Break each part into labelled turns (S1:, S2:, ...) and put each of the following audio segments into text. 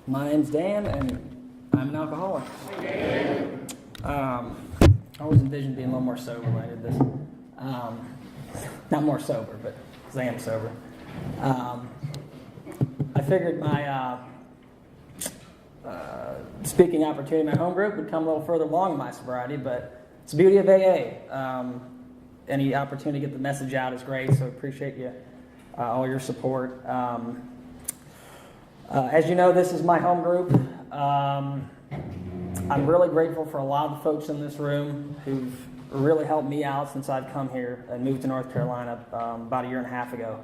S1: My name's Dan, and I'm an alcoholic. I always envisioned being a little more sober when I did this. Not more sober, but because I am sober. I figured my speaking opportunity in my home group would come a little further along in my sobriety, but it's the beauty of AA. Any opportunity to get the message out is great, so appreciate you, all your support. As you know, this is my home group. I'm really grateful for a lot of the folks in this room who've really helped me out since I've come here and moved to North Carolina about a year and a half ago.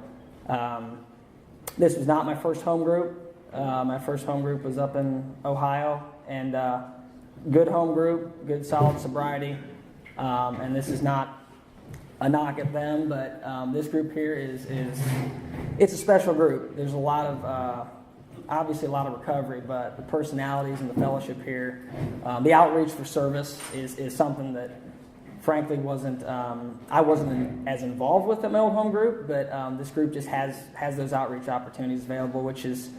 S1: This was not my first home group. My first home group was up in Ohio, and good home group, good solid sobriety. And this is not a knock at them, but this group here it's a special group. There's a lot of obviously a lot of recovery, but the personalities and the fellowship here, the outreach for service is something that frankly I wasn't as involved with at my old home group, but this group just has those outreach opportunities available, which is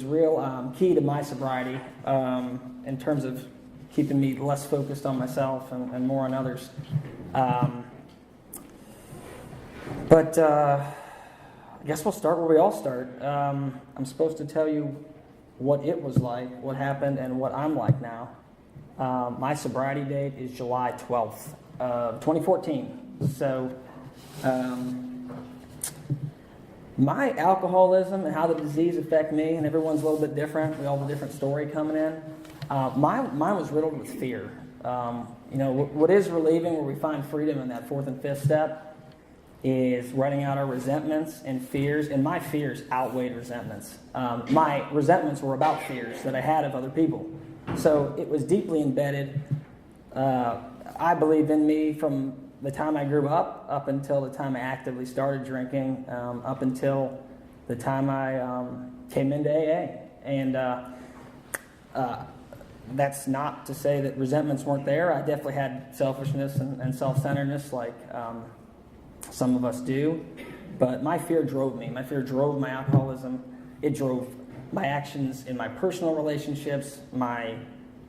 S1: real key to my sobriety in terms of keeping me less focused on myself and more on others. But I guess we'll start where we all start. I'm supposed to tell you what it was like, what happened, and what I'm like now. My sobriety date is July 12th of 2014. So my alcoholism and how the disease affect me, and everyone's a little bit different. We all have a different story coming in. Mine was riddled with fear. What is relieving, where we find freedom in that fourth and fifth step, is writing out our resentments and fears, and my fears outweighed resentments. My resentments were about fears that I had of other people. So it was deeply embedded, I believe, in me from the time I grew up until the time I actively started drinking, up until the time I came into AA. And that's not to say that resentments weren't there. I definitely had selfishness and self-centeredness like some of us do. But my fear drove me. My fear drove my alcoholism. It drove my actions in my personal relationships, my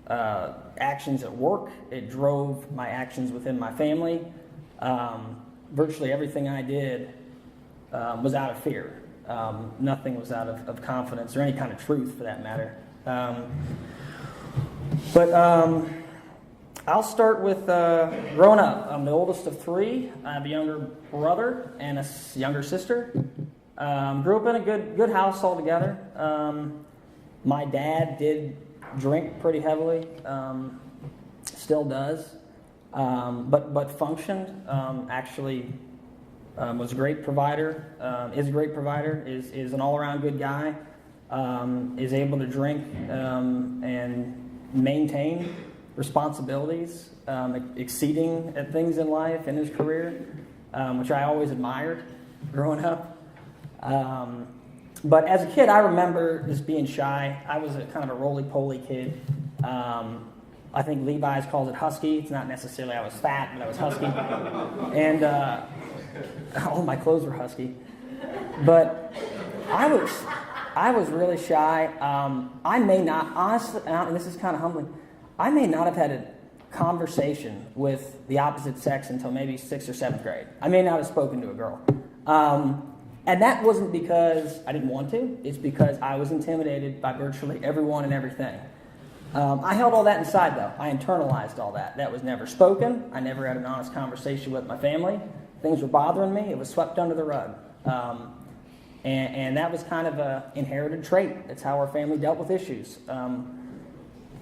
S1: actions at work. It drove my actions within my family. Virtually everything I did was out of fear. Nothing was out of confidence or any kind of truth, for that matter. But I'll start with growing up. I'm the oldest of three. I have a younger brother and a younger sister. Grew up in a good house altogether. My dad did drink pretty heavily, still does, but functioned. Actually, was a great provider. Is a great provider. Is an all-around good guy. Is able to drink and maintain responsibilities, exceeding at things in life in his career, which I always admired growing up. But as a kid, I remember just being shy. I was a kind of a roly-poly kid. I think Levi's calls it husky. It's not necessarily I was fat, but I was husky. And all my clothes were husky. But I was really shy. I may not, honestly, and this is kind of humbling, I may not have had a conversation with the opposite sex until maybe 6th or 7th grade. I may not have spoken to a girl. And that wasn't because I didn't want to. It's because I was intimidated by virtually everyone and everything. I held all that inside, though. I internalized all that. That was never spoken. I never had an honest conversation with my family. Things were bothering me. It was swept under the rug. And that was kind of an inherited trait. That's how our family dealt with issues.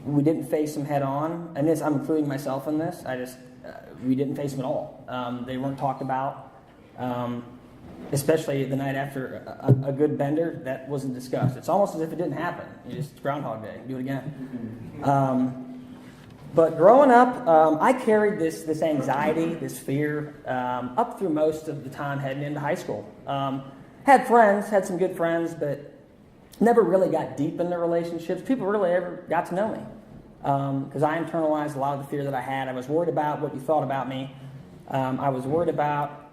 S1: We didn't face them head on. And this, I'm including myself in this. We didn't face them at all. They weren't talked about. Especially the night after a good bender, that wasn't discussed. It's almost as if it didn't happen. You just Groundhog Day, do it again. But growing up, I carried this anxiety, this fear, up through most of the time heading into high school. Had friends, had some good friends, but never really got deep into relationships. People really ever got to know me because I internalized a lot of the fear that I had. I was worried about what you thought about me. I was worried about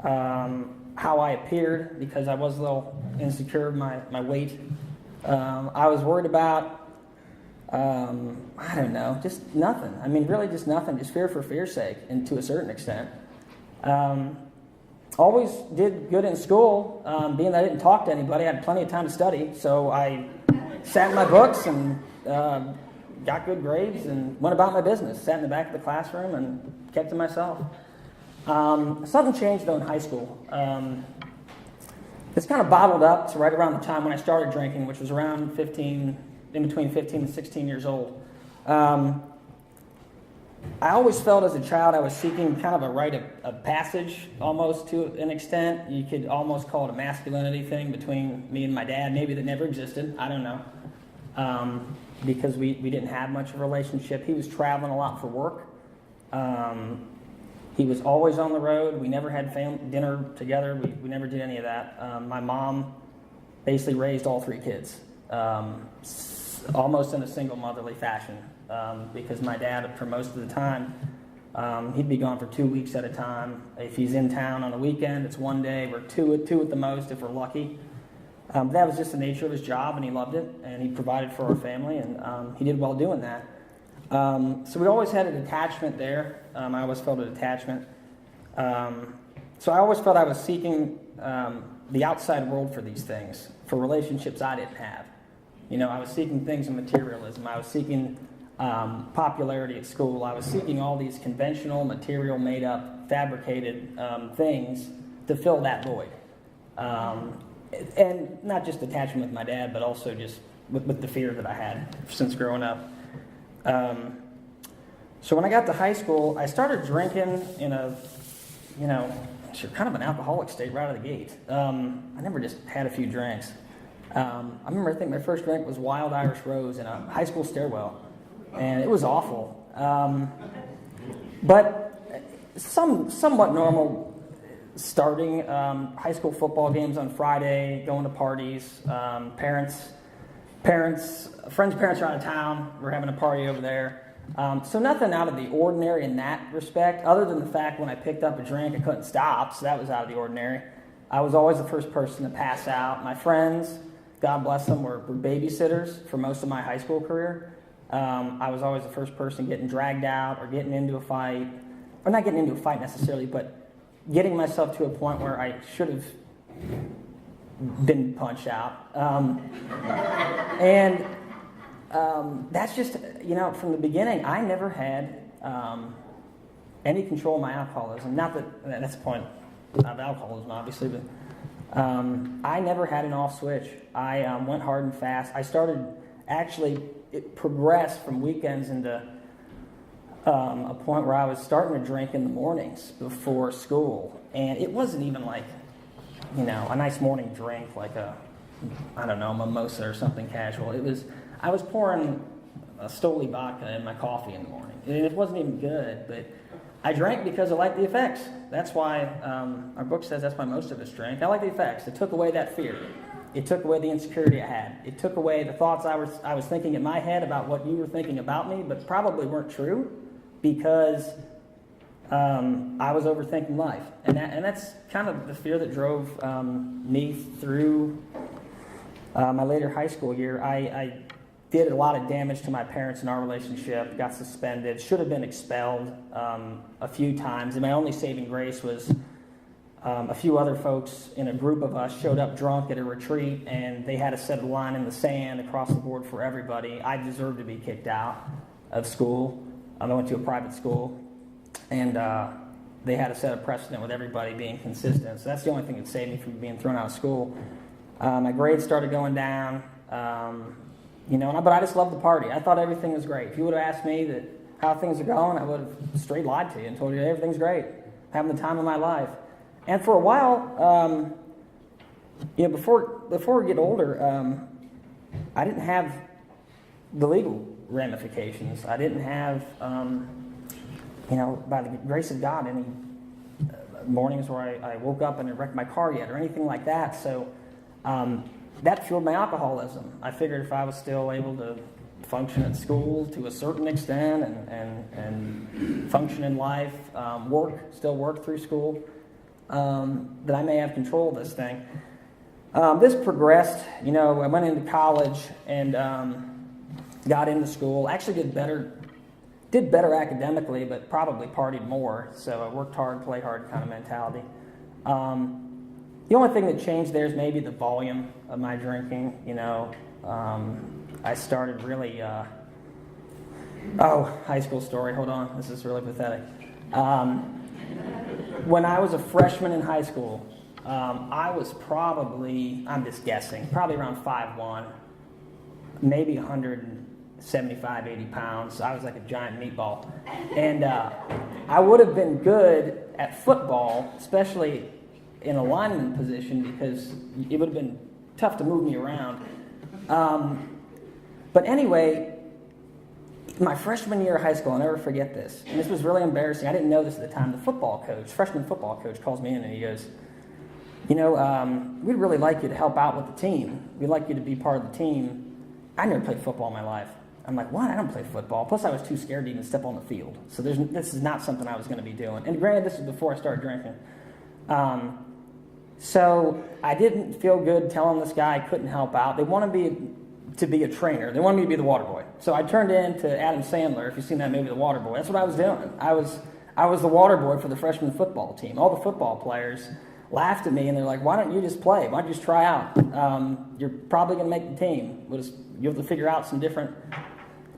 S1: how I appeared because I was a little insecure of my weight. I was worried about, I don't know, just nothing. I mean, really just nothing, just fear for fear's sake, and to a certain extent. Always did good in school, being that I didn't talk to anybody. I had plenty of time to study, so I sat in my books and got good grades and went about my business. Sat in the back of the classroom and kept to myself. Something changed, though, in high school. It's kind of bottled up to right around the time when I started drinking, which was around 15, in between 15 and 16 years old. I always felt as a child I was seeking kind of a rite of passage, almost to an extent. You could almost call it a masculinity thing between me and my dad, maybe that never existed. I don't know. Because we didn't have much of a relationship. He was traveling a lot for work. He was always on the road. We never had dinner together. We never did any of that. My mom basically raised all three kids, almost in a single motherly fashion. Because my dad, for most of the time, he'd be gone for 2 weeks at a time. If he's in town on a weekend, it's one day. We're two at the most if we're lucky. That was just the nature of his job, and he loved it, and he provided for our family, and he did well doing that. So we always had a detachment there. I always felt a detachment. So I always felt I was seeking the outside world for these things, for relationships I didn't have. I was seeking things in materialism. I was seeking popularity at school. I was seeking all these conventional, material, made-up, fabricated things to fill that void. And not just attachment with my dad, but also just with the fear that I had since growing up. So when I got to high school, I started drinking in a, kind of an alcoholic state right out of the gate. I never just had a few drinks. I think my first drink was Wild Irish Rose in a high school stairwell, and it was awful. But somewhat normal. Starting high school football games on Friday, going to parties, friends' parents are out of town. We're having a party over there. So nothing out of the ordinary in that respect, other than the fact when I picked up a drink, I couldn't stop, so that was out of the ordinary. I was always the first person to pass out. My friends, God bless them, were babysitters for most of my high school career. I was always the first person getting dragged out or getting into a fight, or not getting into a fight necessarily, but getting myself to a point where I should have been punched out. That's just, from the beginning, I never had any control of my alcoholism. Not that that's the point of alcoholism, obviously, but I never had an off switch. I went hard and fast. I started, it progressed from weekends into a point where I was starting to drink in the mornings before school. And it wasn't even like, a nice morning drink like mimosa or something casual. I was pouring a Stoli vodka in my coffee in the morning. And it wasn't even good, but I drank because I liked the effects. That's why our book says that's why most of us drank. I like the effects. It took away that fear. It took away the insecurity I had. It took away the thoughts I was thinking in my head about what you were thinking about me, but probably weren't true. Because I was overthinking life, and that's kind of the fear that drove me through my later high school year. I did a lot of damage to my parents in our relationship, got suspended, should have been expelled a few times, and my only saving grace was a few other folks in a group of us showed up drunk at a retreat, and they had to set a line in the sand across the board for everybody. I deserved to be kicked out of school. I went to a private school, and they had to set a precedent with everybody being consistent. So that's the only thing that saved me from being thrown out of school. My grades started going down, but I just loved the party. I thought everything was great. If you would have asked me how things are going, I would have straight lied to you and told you everything's great, having the time of my life. And for a while, before we get older, I didn't have the legal ramifications. I didn't have, by the grace of God, any mornings where I woke up and I wrecked my car yet or anything like that. So that fueled my alcoholism. I figured if I was still able to function at school to a certain extent and function in life, still work through school, that I may have control of this thing. This progressed. I went into college and got into school. Actually did better academically, but probably partied more. So I worked hard, played hard kind of mentality. The only thing that changed there is maybe the volume of my drinking. I started really. High school story. Hold on, this is really pathetic. When I was a freshman in high school, I was probably, I'm just guessing, probably around 5'1", maybe 175, 80 pounds. I was like a giant meatball. And I would have been good at football, especially in a lineman position, because it would have been tough to move me around. But anyway, my freshman year of high school, I'll never forget this. And this was really embarrassing. I didn't know this at the time. The freshman football coach calls me in and he goes, we'd really like you to help out with the team. We'd like you to be part of the team. I never played football in my life. I'm like, what? I don't play football. Plus, I was too scared to even step on the field. So this is not something I was going to be doing. And granted, this is before I started drinking. So I didn't feel good telling this guy I couldn't help out. They wanted me to be a trainer. They wanted me to be the water boy. So I turned in to Adam Sandler, if you've seen that movie, The Water Boy. That's what I was doing. I was the water boy for the freshman football team. All the football players laughed at me, and they're like, why don't you just play? Why don't you just try out? You're probably going to make the team. You have to figure out some different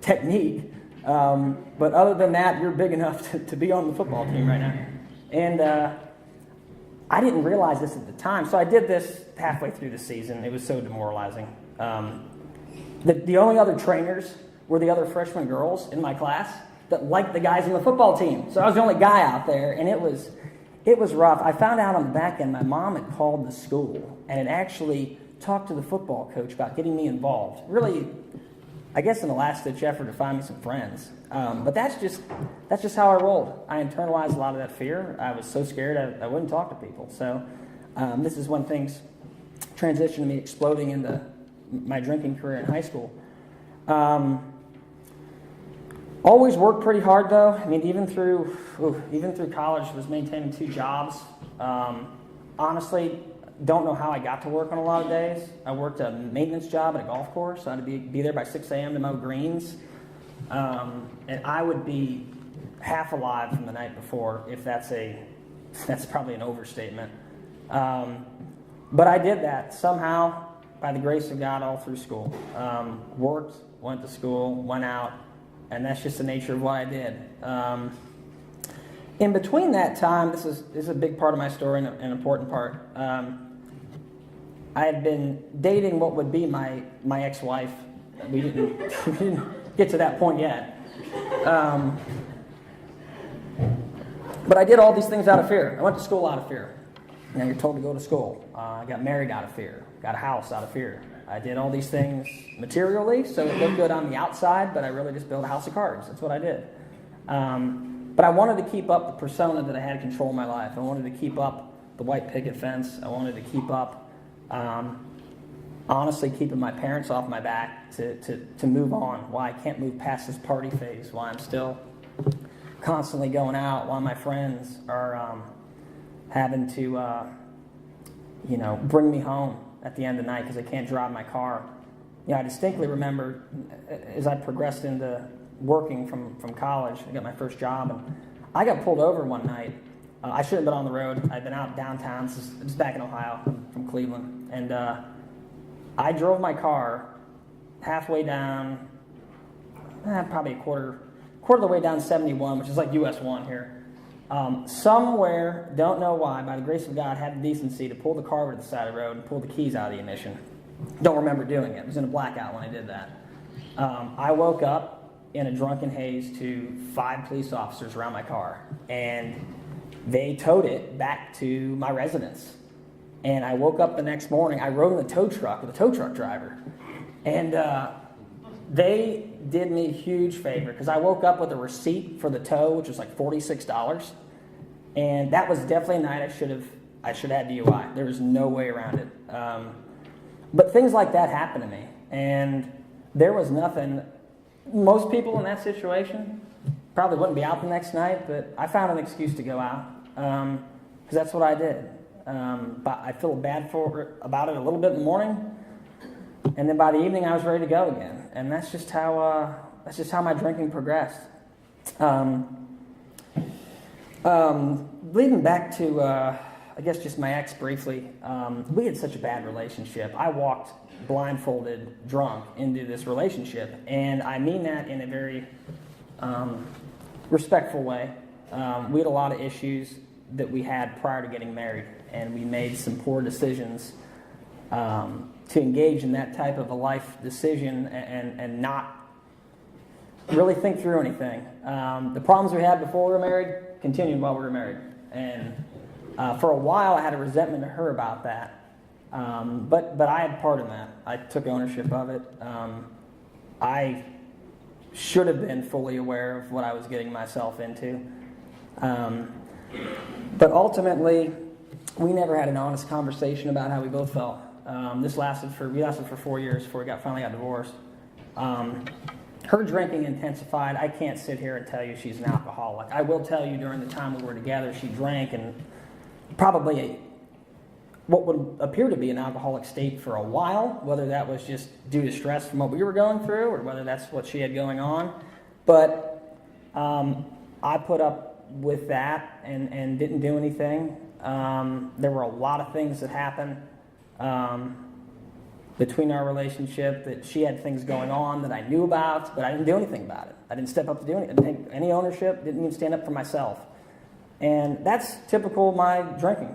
S1: technique. But other than that, you're big enough to be on the football team right now. And I didn't realize this at the time. So I did this halfway through the season. It was so demoralizing. The only other trainers were the other freshman girls in my class that liked the guys on the football team. So I was the only guy out there, and it was rough. I found out on the back end my mom had called the school and had actually talked to the football coach about getting me involved. Really, I guess in a last-ditch effort to find me some friends. But that's just how I rolled. I internalized a lot of that fear. I was so scared I wouldn't talk to people. So this is when things transitioned to me exploding into my drinking career in high school. Always worked pretty hard though. I mean, even through college, I was maintaining 2 jobs. Honestly, don't know how I got to work on a lot of days. I worked a maintenance job at a golf course. I had to be there by 6 a.m. to mow greens. And I would be half alive from the night before, if that's probably an overstatement. But I did that somehow, by the grace of God, all through school. Worked, went to school, went out, and that's just the nature of what I did. In between that time, this is a big part of my story and an important part. I had been dating what would be my ex-wife. We didn't get to that point yet. But I did all these things out of fear. I went to school out of fear. You're told to go to school. I got married out of fear. Got a house out of fear. I did all these things materially, so it looked good on the outside, but I really just built a house of cards. That's what I did. But I wanted to keep up the persona that I had control of my life. I wanted to keep up the white picket fence. I wanted to keep up, honestly, keeping my parents off my back to move on. Why I can't move past this party phase. Why I'm still constantly going out. Why my friends are having to, bring me home at the end of the night because I can't drive my car. I distinctly remember as I progressed into working from college, I got my first job, and I got pulled over one night. I shouldn't have been on the road. I'd been out downtown. This is back in Ohio. I'm from Cleveland. And I drove my car halfway down, probably a quarter of the way down 71, which is like US 1 here. Somewhere, don't know why, by the grace of God, had the decency to pull the car over to the side of the road and pull the keys out of the ignition. Don't remember doing it. It was in a blackout when I did that. I woke up in a drunken haze to 5 police officers around my car, and they towed it back to my residence. And I woke up the next morning. I rode in the tow truck with a tow truck driver, and they did me a huge favor because I woke up with a receipt for the tow, which was like $46, and that was definitely a night I should have had DUI. There was no way around it. But things like that happened to me, and there was nothing. Most people in that situation probably wouldn't be out the next night, but I found an excuse to go out because that's what I did. but I feel bad about it a little bit in the morning, and then by the evening I was ready to go again. And that's just how my drinking progressed. Leading back to I guess just my ex briefly, we had such a bad relationship. I walked blindfolded, drunk into this relationship, and I mean that in a very respectful way. We had a lot of issues that we had prior to getting married, and we made some poor decisions to engage in that type of a life decision and not really think through anything. The problems we had before we were married continued while we were married, and for a while I had a resentment to her about that. But I had part in that. I took ownership of it. I should have been fully aware of what I was getting myself into. But ultimately, we never had an honest conversation about how we both felt. We lasted for 4 years before we finally got divorced. Her drinking intensified. I can't sit here and tell you she's an alcoholic. I will tell you during the time we were together, she drank and probably what would appear to be an alcoholic state for a while, whether that was just due to stress from what we were going through or whether that's what she had going on. But I put up with that and didn't do anything. There were a lot of things that happened between our relationship that she had things going on that I knew about, but I didn't do anything about it. I didn't step up to do anything. I didn't take any ownership, didn't even stand up for myself. And that's typical of my drinking.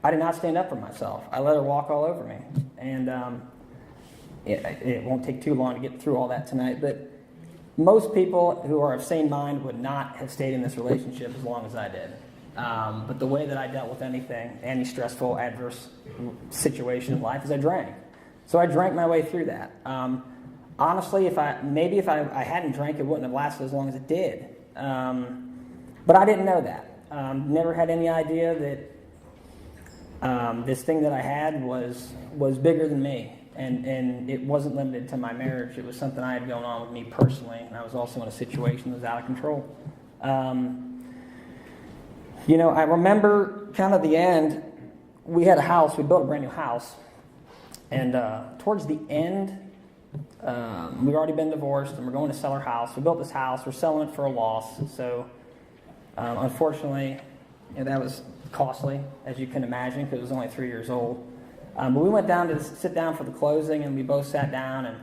S1: I did not stand up for myself. I let her walk all over me. And it won't take too long to get through all that tonight, but most people who are of sane mind would not have stayed in this relationship as long as I did. But the way that I dealt with any stressful, adverse situation in life is I drank. So I drank my way through that. Honestly, if I hadn't drank, it wouldn't have lasted as long as it did. But I didn't know that. Never had any idea that this thing that I had was bigger than me. And it wasn't limited to my marriage. It was something I had going on with me personally. And I was also in a situation that was out of control. I remember kind of the end, we had a house, we built a brand new house. And towards the end, we'd already been divorced and we're going to sell our house. We built this house, we're selling it for a loss. So unfortunately, that was costly, as you can imagine, because it was only 3 years old. But we went down to sit down for the closing, and we both sat down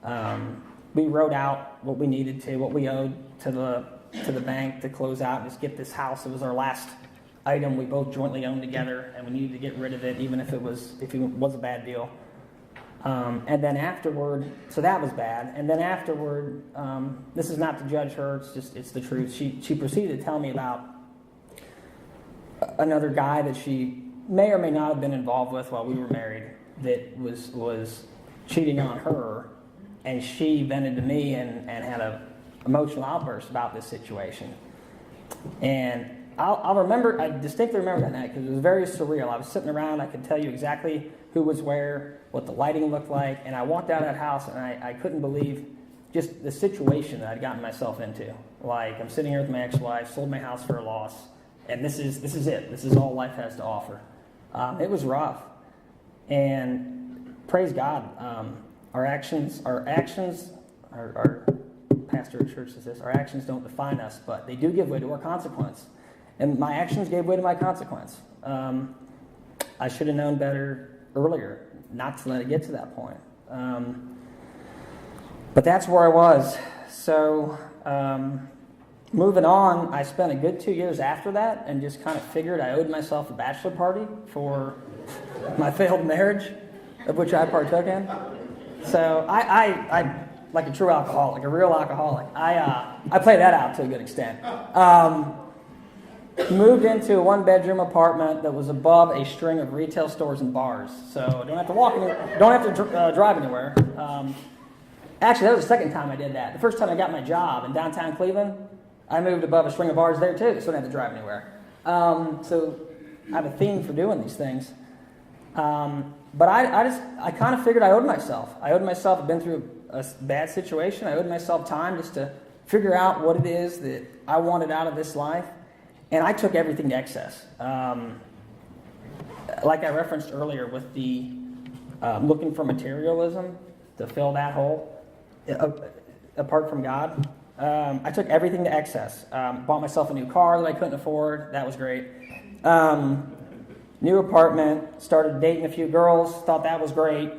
S1: and we wrote out what we needed to, what we owed to the bank to close out and just get this house. It was our last item we both jointly owned together, and we needed to get rid of it, even if it was a bad deal. And then afterward, so that was bad. And then afterward, this is not to judge her; it's the truth. She proceeded to tell me about another guy that she may or may not have been involved with while we were married that was cheating on her, and she vented to me and had an emotional outburst about this situation. And I distinctly remember that night because it was very surreal. I was sitting around, I could tell you exactly who was where, what the lighting looked like, and I walked out of that house and I couldn't believe just the situation that I'd gotten myself into. Like, I'm sitting here with my ex-wife, sold my house for a loss, and this is it. This is all life has to offer. It was rough, and praise God, our pastor at church says this, our actions don't define us, but they do give way to our consequence. And my actions gave way to my consequence. I should have known better earlier, not to let it get to that point. But that's where I was. So moving on, I spent a good 2 years after that and just kind of figured I owed myself a bachelor party for my failed marriage, of which I partook in. So I like a true alcoholic, a real alcoholic, I play that out to a good extent. Moved into a one-bedroom apartment that was above a string of retail stores and bars, so don't have to drive anywhere. Actually, that was the second time I did that. The first time I got my job in downtown Cleveland, I moved above a string of bars there too, so I don't have to drive anywhere. So I have a theme for doing these things. But I kind of figured I owed myself. I'd been through a bad situation. I owed myself time just to figure out what it is that I wanted out of this life. And I took everything to excess. like I referenced earlier with the looking for materialism to fill that hole, apart from God, I took everything to excess. Bought myself a new car that I couldn't afford. That was great. New apartment, started dating a few girls, thought that was great.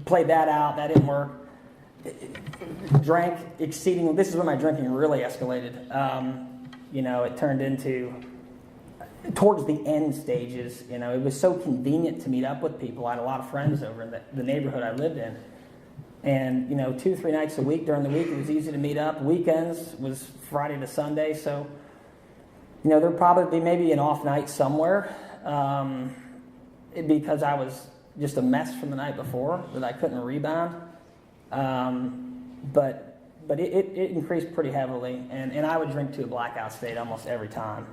S1: Played that out, that didn't work. Drank exceedingly. This is when my drinking really escalated. It turned into, towards the end stages, it was so convenient to meet up with people. I had a lot of friends over in the neighborhood I lived in. And, 2-3 nights a week during the week, it was easy to meet up. Weekends was Friday to Sunday. So, there'd probably be maybe an off night somewhere because I was just a mess from the night before that I couldn't rebound. But it increased pretty heavily. And I would drink to a blackout state almost every time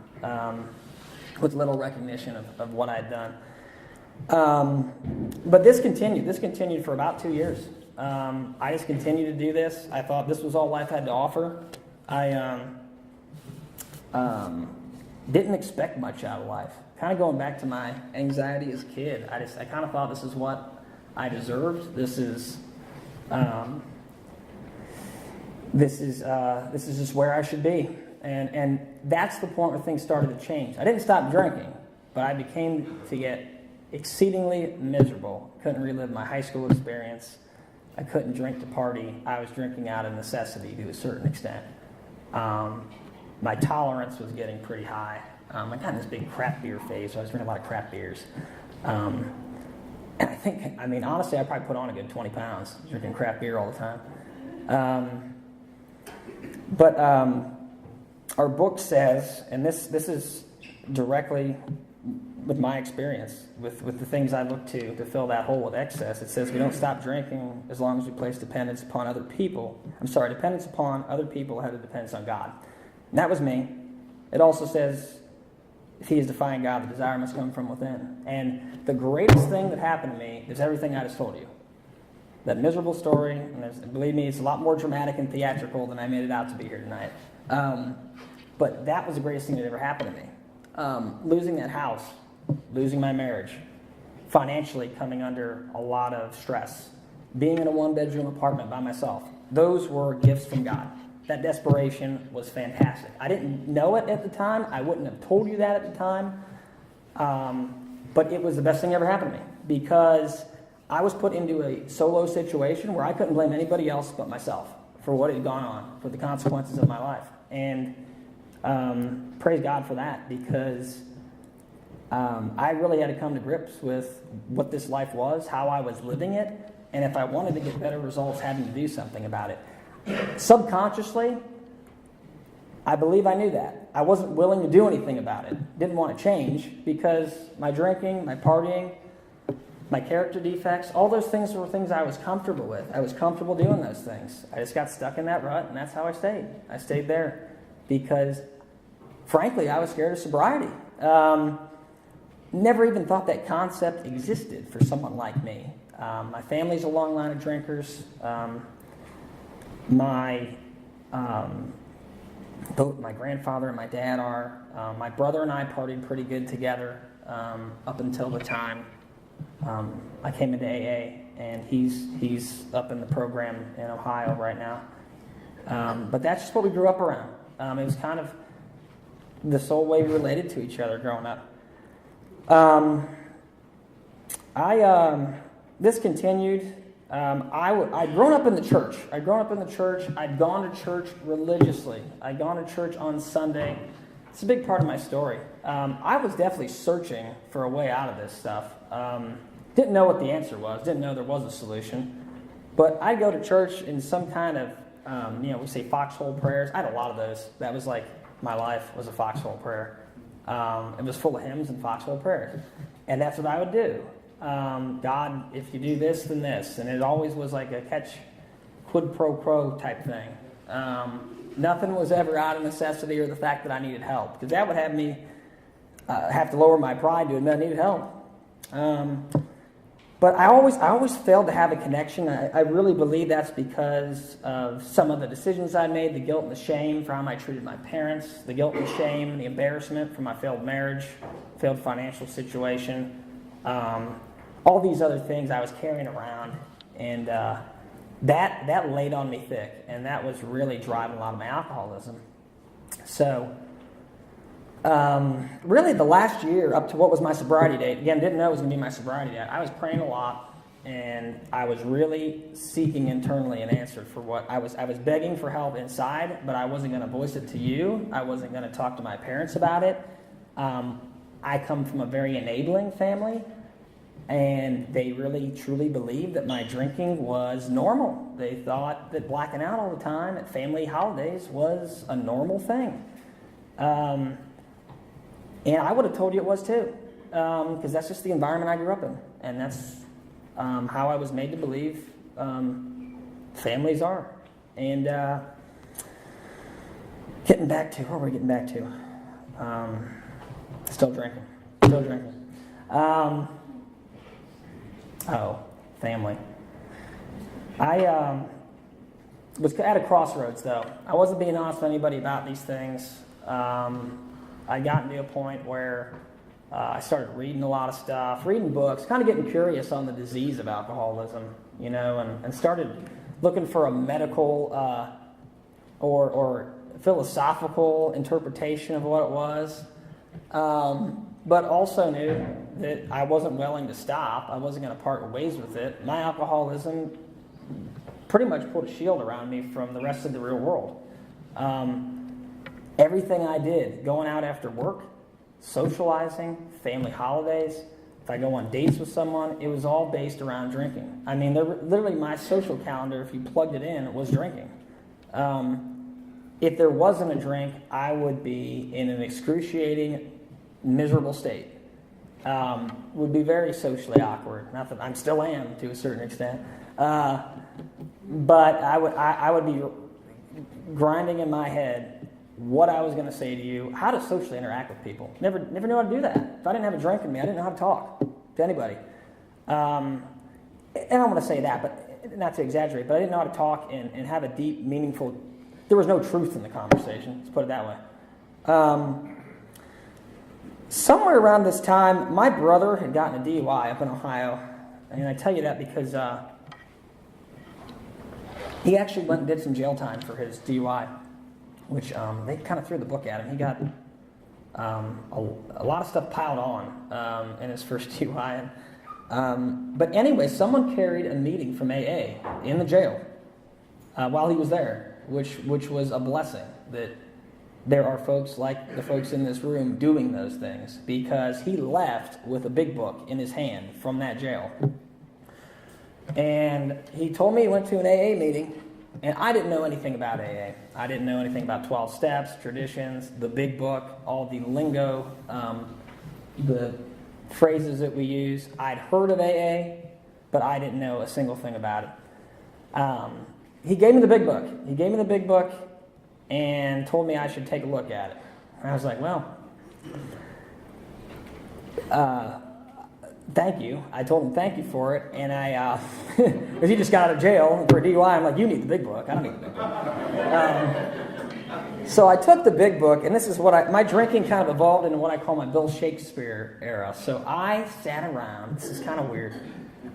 S1: with little recognition of what I'd done. But this continued. This continued for about 2 years. I just continued to do this. I thought this was all life had to offer. I didn't expect much out of life. Kind of going back to my anxiety as a kid, I kind of thought this is what I deserved. This is just where I should be. And that's the point where things started to change. I didn't stop drinking, but I began to get exceedingly miserable. Couldn't relive my high school experience. I couldn't drink to party. I was drinking out of necessity to a certain extent. My tolerance was getting pretty high. I got in this big crap beer phase, so I was drinking a lot of crap beers. And honestly, I probably put on a good 20 pounds drinking crap beer all the time. But our book says, and this is directly with my experience, with the things I look to fill that hole with excess, it says we don't stop drinking as long as we place dependence upon other people. Dependence upon other people ahead of dependence on God. And that was me. It also says, if he is defying God, the desire must come from within. And the greatest thing that happened to me is everything I just told you. That miserable story, and believe me, it's a lot more dramatic and theatrical than I made it out to be here tonight. But that was the greatest thing that ever happened to me. Losing that house, losing my marriage, financially coming under a lot of stress, being in a one-bedroom apartment by myself. Those were gifts from God. That desperation was fantastic. I didn't know it at the time. I wouldn't have told you that at the time. But it was the best thing that ever happened to me because I was put into a solo situation where I couldn't blame anybody else but myself for what had gone on, for the consequences of my life. And praise God for that because I really had to come to grips with what this life was, how I was living it, and if I wanted to get better results, having to do something about it. Subconsciously, I believe I knew that. I wasn't willing to do anything about it. Didn't want to change because my drinking, my partying, my character defects, all those things were things I was comfortable with. I was comfortable doing those things. I just got stuck in that rut, and that's how I stayed. I stayed there because, frankly, I was scared of sobriety. Never even thought that concept existed for someone like me. My family's a long line of drinkers. Both my grandfather and my dad are. My brother and I partied pretty good together up until the time I came into AA, and he's up in the program in Ohio right now. But that's just what we grew up around. It was kind of the sole way we related to each other growing up. This continued. I'd grown up in the church. I'd gone to church religiously. I'd gone to church on Sunday. It's a big part of my story. I was definitely searching for a way out of this stuff. Didn't know what the answer was. Didn't know there was a solution. But I'd go to church in some kind of, we say foxhole prayers. I had a lot of those. That was like my life was a foxhole prayer. It was full of hymns and foxhole prayers. And that's what I would do. God, if you do this, then this. And it always was like a catch quid pro quo type thing. Nothing was ever out of necessity or the fact that I needed help. Because that would have me have to lower my pride to admit I needed help. But I always failed to have a connection. I really believe that's because of some of the decisions I made, the guilt and the shame for how I treated my parents, the guilt and shame, the embarrassment for my failed marriage, failed financial situation. all these other things I was carrying around, and that laid on me thick, and that was really driving a lot of my alcoholism. So really the last year up to what was my sobriety date, again, didn't know it was going to be my sobriety date, I was praying a lot, and I was really seeking internally an answer for what I was begging for help inside, but I wasn't going to voice it to you. I wasn't going to talk to my parents about it. I come from a very enabling family, and they really truly believed that my drinking was normal. They thought that blacking out all the time at family holidays was a normal thing. And I would have told you it was too, because that's just the environment I grew up in, and that's how I was made to believe families are. And getting back to, where were we getting back to? Still drinking. Family. I was at a crossroads, though. I wasn't being honest with anybody about these things. I got to a point where I started reading a lot of stuff, reading books, kind of getting curious on the disease of alcoholism, and started looking for a medical or philosophical interpretation of what it was. But also knew that I wasn't willing to stop. I wasn't going to part ways with it. My alcoholism pretty much put a shield around me from the rest of the real world. Everything I did, going out after work, socializing, family holidays, if I go on dates with someone, it was all based around drinking. I mean, literally my social calendar, if you plugged it in, was drinking. If there wasn't a drink, I would be in an excruciating, miserable state. Would be very socially awkward. Not that I still am to a certain extent, but I would be grinding in my head what I was going to say to you, how to socially interact with people. Never knew how to do that. If I didn't have a drink in me, I didn't know how to talk to anybody. And I don't want to say that, but not to exaggerate, but I didn't know how to talk and have a deep, meaningful. There was no truth in the conversation. Let's put it that way. Somewhere around this time, my brother had gotten a DUI up in Ohio. And I tell you that because he actually went and did some jail time for his DUI, which they kind of threw the book at him. He got a lot of stuff piled on in his first DUI. But anyway, someone carried a meeting from AA in the jail while he was there, which was a blessing that there are folks like the folks in this room doing those things, because he left with a big book in his hand from that jail. And he told me he went to an AA meeting, and I didn't know anything about AA. I didn't know anything about 12 steps, traditions, the big book, all the lingo, the phrases that we use. I'd heard of AA, but I didn't know a single thing about it. He gave me the big book. And told me I should take a look at it. And I was like, well, thank you. I told him thank you for it. And I, because he just got out of jail for a DUI, I'm like, you need the big book. I don't need the big book. So I took the big book, and this is what my drinking kind of evolved into what I call my Bill Shakespeare era. So I sat around, this is kind of weird.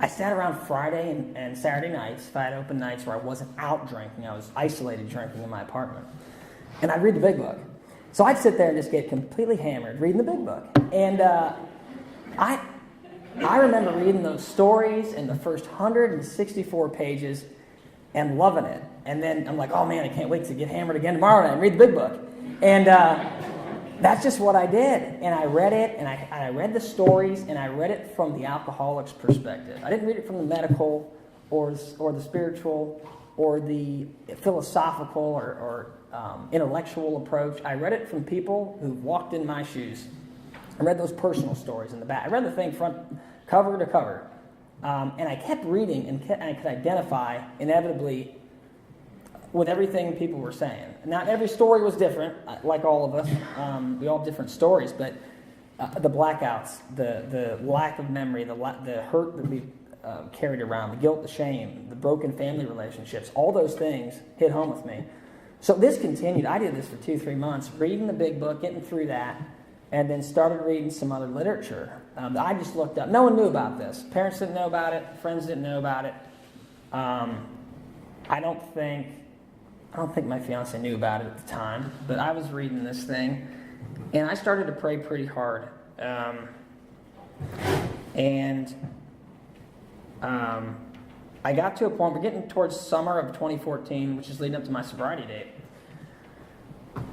S1: I sat around Friday and Saturday nights, if I had open nights where I wasn't out drinking, I was isolated drinking in my apartment. And I'd read the big book. So I'd sit there and just get completely hammered reading the big book. And I remember reading those stories in the first 164 pages and loving it. And then I'm like, oh man, I can't wait to get hammered again tomorrow night and read the big book. And that's just what I did. And I read it, and I read the stories, and I read it from the alcoholic's perspective. I didn't read it from the medical or the spiritual or the philosophical or intellectual approach. I read it from people who walked in my shoes. I read those personal stories in the back. I read the thing front cover to cover. And I kept reading, and I could identify inevitably with everything people were saying. Now, every story was different, like all of us. We all have different stories, but the blackouts, the lack of memory, the hurt that we carried around, the guilt, the shame, the broken family relationships, all those things hit home with me. So this continued. I did this for 2-3 months, reading the big book, getting through that, and then started reading some other literature. I just looked up. No one knew about this. Parents didn't know about it. Friends didn't know about it. I don't think my fiance knew about it at the time, but I was reading this thing, and I started to pray pretty hard. I got to a point, we're getting towards summer of 2014, which is leading up to my sobriety date.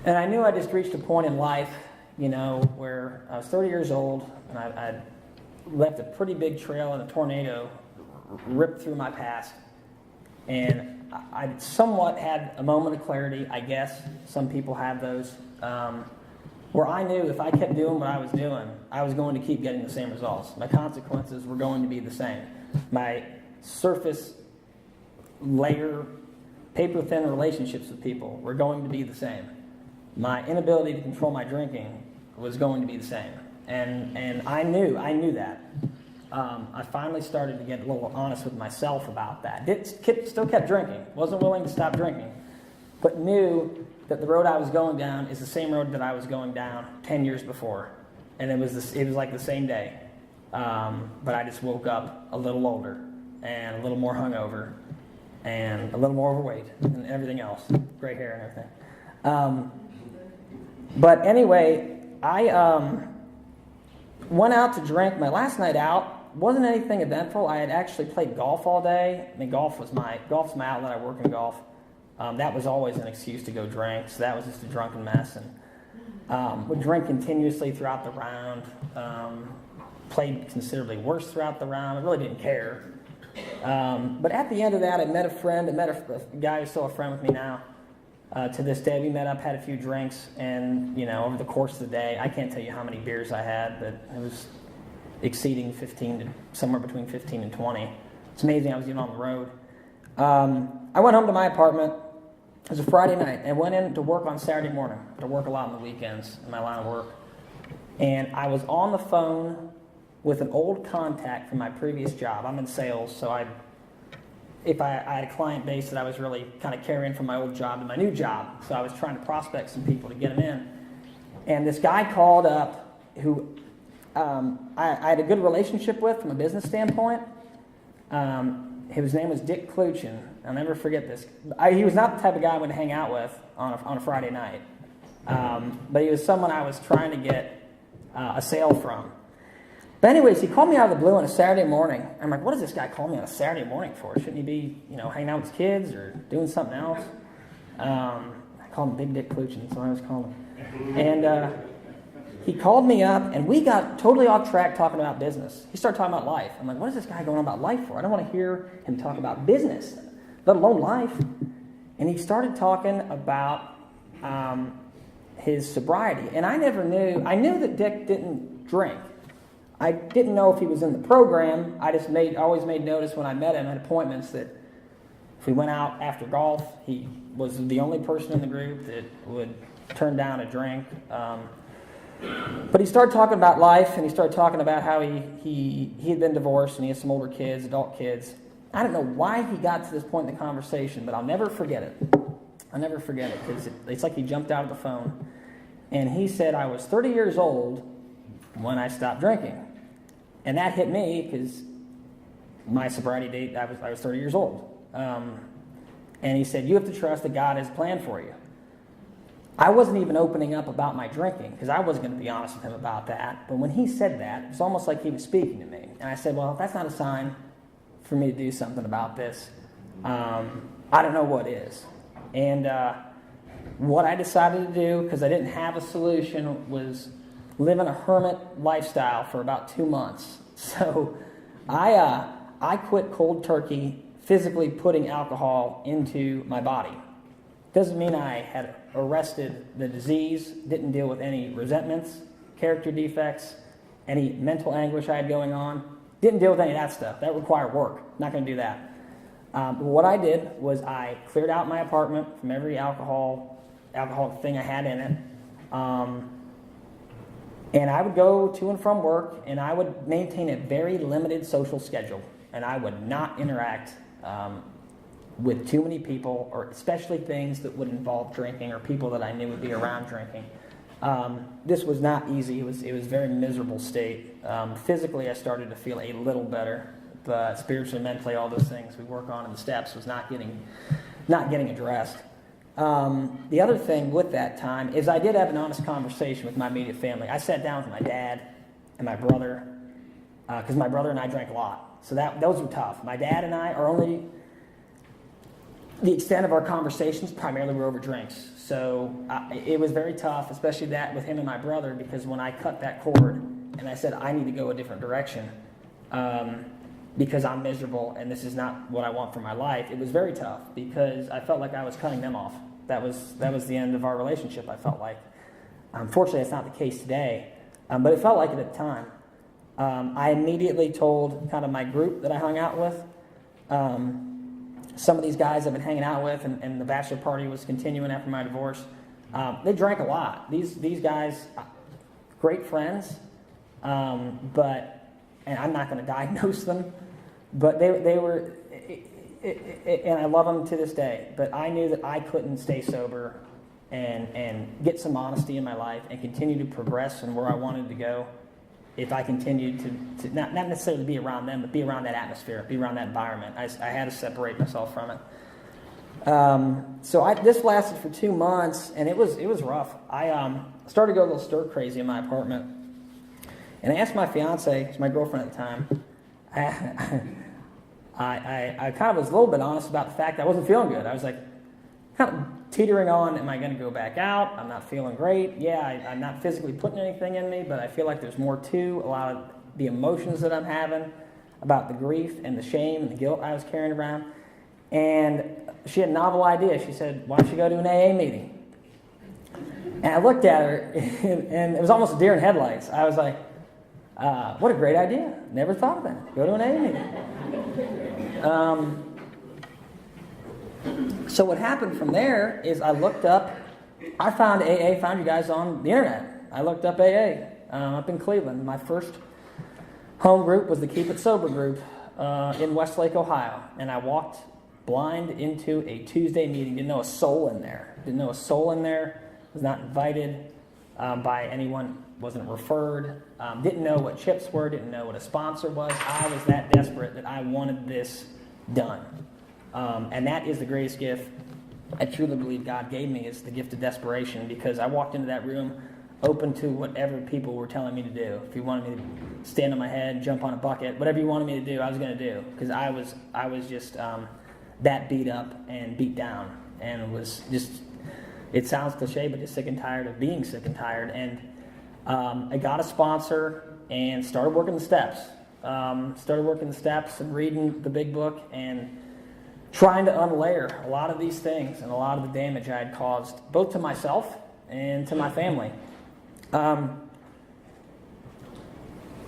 S1: And I knew I just reached a point in life, where I was 30 years old, and I'd left a pretty big trail in a tornado ripped through my past. And I somewhat had a moment of clarity, I guess. Some people have those. Where I knew if I kept doing what I was doing, I was going to keep getting the same results. My consequences were going to be the same. My surface layer, paper-thin relationships with people were going to be the same. My inability to control my drinking was going to be the same. And I knew that. I finally started to get a little honest with myself about that. Still kept drinking, wasn't willing to stop drinking, but knew that the road I was going down is the same road that I was going down 10 years before. And it was like the same day. But I just woke up a little older and a little more hungover and a little more overweight and everything else, gray hair and everything. But anyway, I went out to drink. My last night out wasn't anything eventful. I had actually played golf all day. I mean, golf's my outlet. I work in golf. That was always an excuse to go drink, so that was just a drunken mess. And would drink continuously throughout the round. Played considerably worse throughout the round. I really didn't care. But at the end of that, I met a guy who's still a friend with me now. To this day, we met up, had a few drinks, and over the course of the day, I can't tell you how many beers I had, but it was exceeding 15 to somewhere between 15 and 20. It's amazing I was even on the road. I went home to my apartment. It was a Friday night, and went in to work on Saturday morning. To work a lot on the weekends in my line of work, and I was on the phone with an old contact from my previous job. I'm in sales, so I had a client base that I was really kind of carrying from my old job to my new job. So I was trying to prospect some people to get them in. And this guy called up who I had a good relationship with from a business standpoint. His name was Dick Kluchin. I'll never forget this. He was not the type of guy I would hang out with on a Friday night. But he was someone I was trying to get a sale from. But anyways, he called me out of the blue on a Saturday morning. I'm like, what does this guy call me on a Saturday morning for? Shouldn't he be, hanging out with his kids or doing something else? I called him Big Dick Kluchin, so I was calling him. And he called me up, and we got totally off track talking about business. He started talking about life. I'm like, what is this guy going on about life for? I don't want to hear him talk about business, let alone life. And he started talking about his sobriety. And I never knew. I knew that Dick didn't drink. I didn't know if he was in the program. I just always made notice when I met him at appointments that if we went out after golf, he was the only person in the group that would turn down a drink. But he started talking about life, and he started talking about how he had been divorced and he had some older kids, adult kids. I don't know why he got to this point in the conversation, but I'll never forget it. I'll never forget it because it's like he jumped out of the phone. And he said, I was 30 years old when I stopped drinking. And that hit me because my sobriety date, I was 30 years old. And he said, you have to trust that God has a plan for you. I wasn't even opening up about my drinking because I wasn't going to be honest with him about that. But when he said that, it was almost like he was speaking to me. And I said, well, if that's not a sign for me to do something about this, I don't know what is. And what I decided to do, because I didn't have a solution, was living a hermit lifestyle for about 2 months. So I quit cold turkey, physically putting alcohol into my body. Doesn't mean I had arrested the disease, didn't deal with any resentments, character defects, any mental anguish I had going on. Didn't deal with any of that stuff. That required work. Not going to do that. What I did was I cleared out my apartment from every alcoholic thing I had in it. And I would go to and from work, and I would maintain a very limited social schedule. And I would not interact with too many people, or especially things that would involve drinking or people that I knew would be around drinking. This was not easy. It was a very miserable state. Physically, I started to feel a little better, but spiritually, mentally, all those things we work on in the steps was not getting addressed. The other thing with that time is I did have an honest conversation with my immediate family. I sat down with my dad and my brother, because my brother and I drank a lot. So those were tough. My dad and I are only, the extent of our conversations primarily were over drinks. So it was very tough, especially that with him and my brother, because when I cut that cord and I said, I need to go a different direction, because I'm miserable and this is not what I want for my life, it was very tough because I felt like I was cutting them off. That was the end of our relationship, I felt like. Unfortunately, it's not the case today, but it felt like it at the time. I immediately told kind of my group that I hung out with, some of these guys I've been hanging out with, and the bachelor party was continuing after my divorce. They drank a lot. These guys, great friends, but, and I'm not going to diagnose them, but they were, and I love them to this day, but I knew that I couldn't stay sober and get some honesty in my life and continue to progress in where I wanted to go if I continued to not necessarily be around them, but be around that atmosphere, be around that environment. I had to separate myself from it. So this lasted for 2 months, and it was rough. I started to go a little stir crazy in my apartment, and I asked my fiance, my girlfriend at the time, I kind of was a little bit honest about the fact that I wasn't feeling good. I was like, kind of teetering on, am I going to go back out? I'm not feeling great. Yeah, I'm not physically putting anything in me, but I feel like there's more to a lot of the emotions that I'm having about the grief and the shame and the guilt I was carrying around. And she had a novel idea. She said, why don't you go to an AA meeting? And I looked at her, and it was almost a deer in headlights. I was like, what a great idea. Never thought of that. Go to an AA meeting. So what happened from there is I looked up, I found AA, found you guys on the internet. I looked up AA up in Cleveland. My first home group was the Keep It Sober group in Westlake, Ohio. And I walked blind into a Tuesday meeting. Didn't know a soul in there. Was not invited by anyone. Wasn't referred. Didn't know what chips were. Didn't know what a sponsor was. I was that desperate that I wanted this done. And that is the greatest gift I truly believe God gave me, is the gift of desperation, because I walked into that room open to whatever people were telling me to do. If you wanted me to stand on my head, jump on a bucket, whatever you wanted me to do, I was going to do, because I was just that beat up and beat down, and was just, it sounds cliche, but just sick and tired of being sick and tired. And I got a sponsor and started working the steps. And reading the big book and trying to unlayer a lot of these things and a lot of the damage I had caused, both to myself and to my family.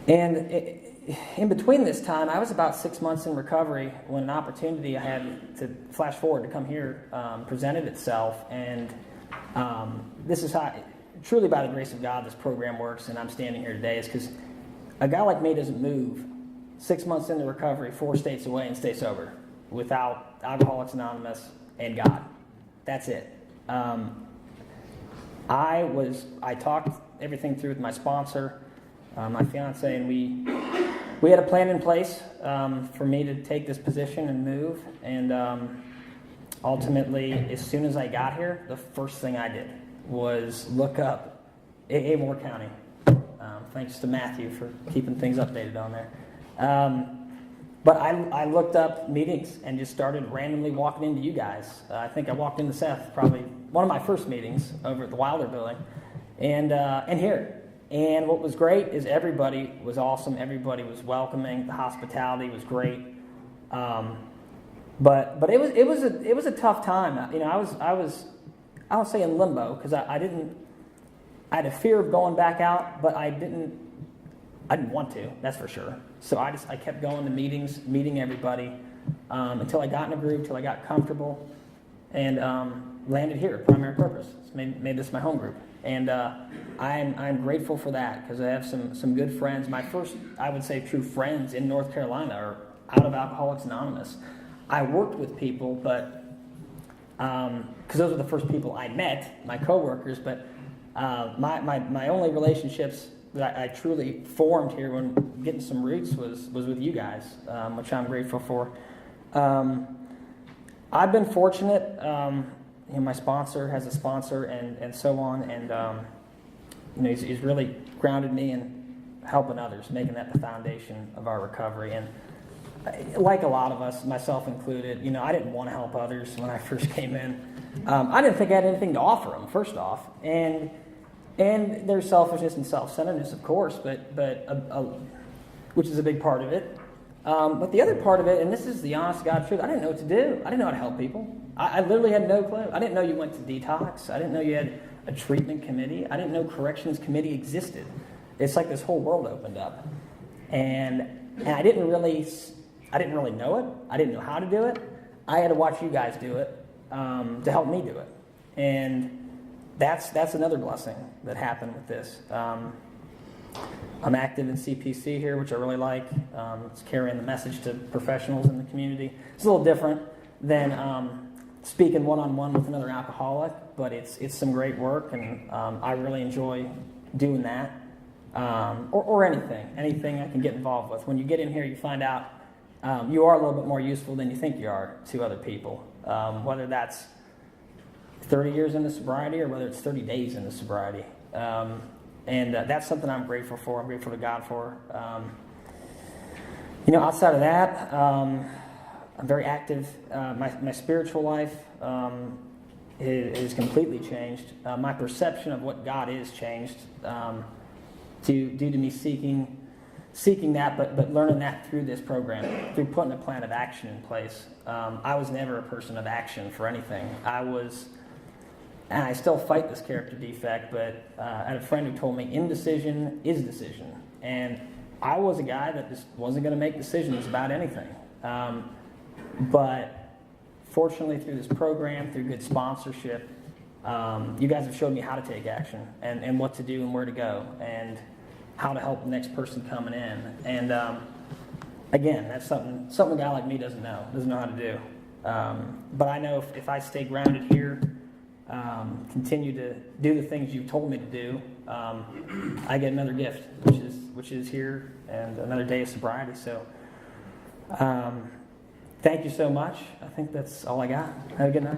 S1: In between this time, I was about 6 months in recovery when an opportunity I had to flash forward to come here presented itself. And this is how, truly by the grace of God, this program works, and I'm standing here today, is because a guy like me doesn't move 6 months into recovery, 4 states away, and stay sober without Alcoholics Anonymous and God. That's it. I talked everything through with my sponsor, my fiance, and we had a plan in place for me to take this position and move. And ultimately, as soon as I got here, the first thing I did was look up AA Moore County. Thanks to Matthew for keeping things updated on there. But I looked up meetings and just started randomly walking into you guys. I think I walked into Seth, probably one of my first meetings over at the Wilder building, and here. And what was great is everybody was awesome. Everybody was welcoming. The hospitality was great. But it was a tough time. You know, I won't say in limbo, because I had a fear of going back out, but I didn't want to, that's for sure. So I kept going to meetings, meeting everybody, until I got in a groove, until I got comfortable, and landed here, Primary Purpose. It's made this my home group. And I'm grateful for that, because I have some good friends. My first, I would say, true friends in North Carolina are out of Alcoholics Anonymous. I worked with people, but because those were the first people I met, my coworkers, but My only relationships that I truly formed here when getting some roots was with you guys, which I'm grateful for. I've been fortunate. My sponsor has a sponsor, and so on, and he's really grounded me in helping others, making that the foundation of our recovery. And like a lot of us, myself included, I didn't want to help others when I first came in. I didn't think I had anything to offer them, first off, and there's selfishness and self-centeredness, of course, but which is a big part of it. But the other part of it, and this is the honest God truth, I didn't know what to do. I didn't know how to help people. I literally had no clue. I didn't know you went to detox. I didn't know you had a treatment committee. I didn't know corrections committee existed. It's like this whole world opened up, and I didn't really know it. I didn't know how to do it. I had to watch you guys do it to help me do it, and that's another blessing that happened with this. I'm active in CPC here, which I really like. It's carrying the message to professionals in the community. It's a little different than speaking one-on-one with another alcoholic, but it's some great work, and I really enjoy doing that. Or anything I can get involved with. When you get in here, you find out you are a little bit more useful than you think you are to other people, whether that's 30 years into sobriety or whether it's 30 days into sobriety. And that's something I'm grateful for. I'm grateful to God for. Outside of that, I'm very active. My spiritual life is completely changed. My perception of what God is changed due to me seeking that, but learning that through this program, through putting a plan of action in place. I was never a person of action for anything. And I still fight this character defect, but I had a friend who told me indecision is decision. And I was a guy that just wasn't going to make decisions about anything. But fortunately, through this program, through good sponsorship, you guys have showed me how to take action and what to do and where to go and how to help the next person coming in. And again, that's something a guy like me doesn't know how to do. But I know if I stay grounded here, continue to do the things you've told me to do, I get another gift, which is here and another day of sobriety. So thank you so much. I think that's all I got. Have a good night.